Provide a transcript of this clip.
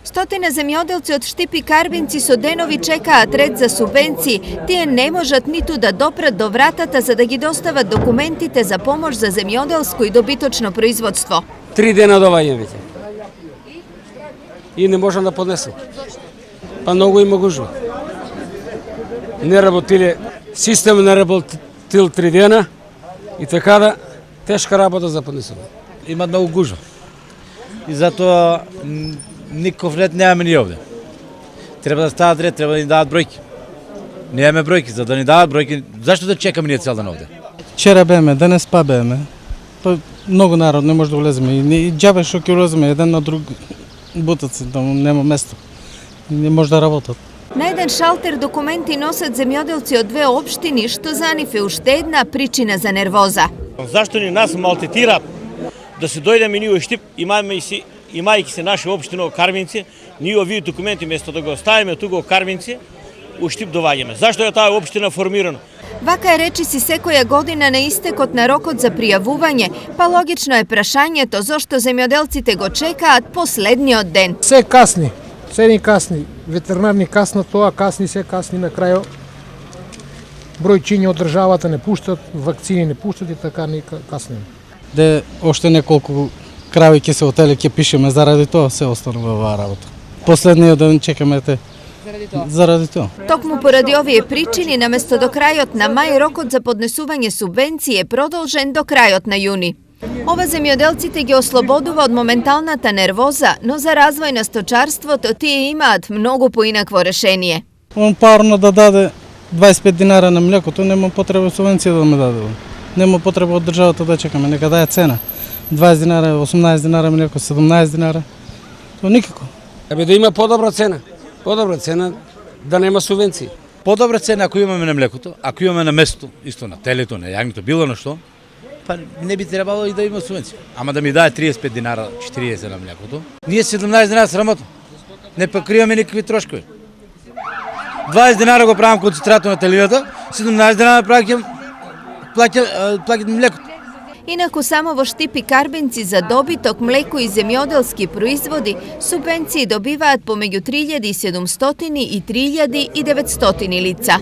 Stotine zemjodelci od Štip i Karbinci so denovi čekaat red za subvenciji, tije ne možat ni tu da doprat do vratata za da gi dostavat dokumentite za pomoć za zemjodelsko i dobitočno proizvodstvo. 3 dена доваѓам веќе. И не можам да поднесам. Па многу има гужва. Не работиле, систем не работил 3 дена и така да тешка работа за поднесување. Има многу гужва. И затоа никаков ред немаме ни овде. Треба да стават ред, треба да ни дават бројки. Немаме бројки, за да ни дават бројки, зашто да чекаме ние цел ден овде? Вчера беме, денес па беме. Па многу народ не може да влеземе и џабе што ќе влеземе еден на друг бутаци, таму нема место. Не може да работат. Na jedan šalter dokumenti nosat zemjodelci od 2 opštini, što za njih je уште една причина за нервоза. Зашто ни нас малтетира да се дојдеме ние во Štip, имајќи се наша општина во Карвинци, ние овие документи место да го оставиме тука во Карвинци, у Štip доваѓаме. Зашто е таа општина формирана? Вака е речи си секоја година на истекот на рокот за пријавување, па логично е прашањето зошто земјоделците го чекаат последниот ден. Се касни, се касни, ветеринарни каснат тоа, касни се касни на крајот. Бројчиња од државата не пуштат, вакцини не пуштат и така ни каснеме. Де още неколку крави ќе се отеле, ќе пишеме, заради тоа се останува оваа работа. Последниот ден чекаме те. Заради тоа. Токму поради овие причини, наместо до крајот на мај, рокот за поднесување субвенција е продолжен до крајот на јуни. Ова земјоделците ги ослободува од моменталната нервоза, но за развој на сточарството тие имаат многу поинакво решение. Он парно да даде 25 динара на млекото, нема потреба субвенција да ме даде. Нема потреба од државата да чекаме, нека даде цена. 20 динара, 18 динара млеко, 17 динара. То никако. Ебе да има подобра цена. Подобра цена, да нема субвенции. Подобра цена ако имаме на млекото, ако имаме на место, исто на телето, на јагнето, било на што, па не би требало и да има субвенција. Ама да ми даде 35 динара, 40 на млекото. Ние 17 динара срамотно. Не покриваме никакви трошкови. 20 динара го правам концентрато на телевизията, 17 динара плаќам млекото. Инаку само во Štip и Карбинци за добиток, млеко и земјоделски производи субвенции добиваат помеѓу 3700 и 3900 лица.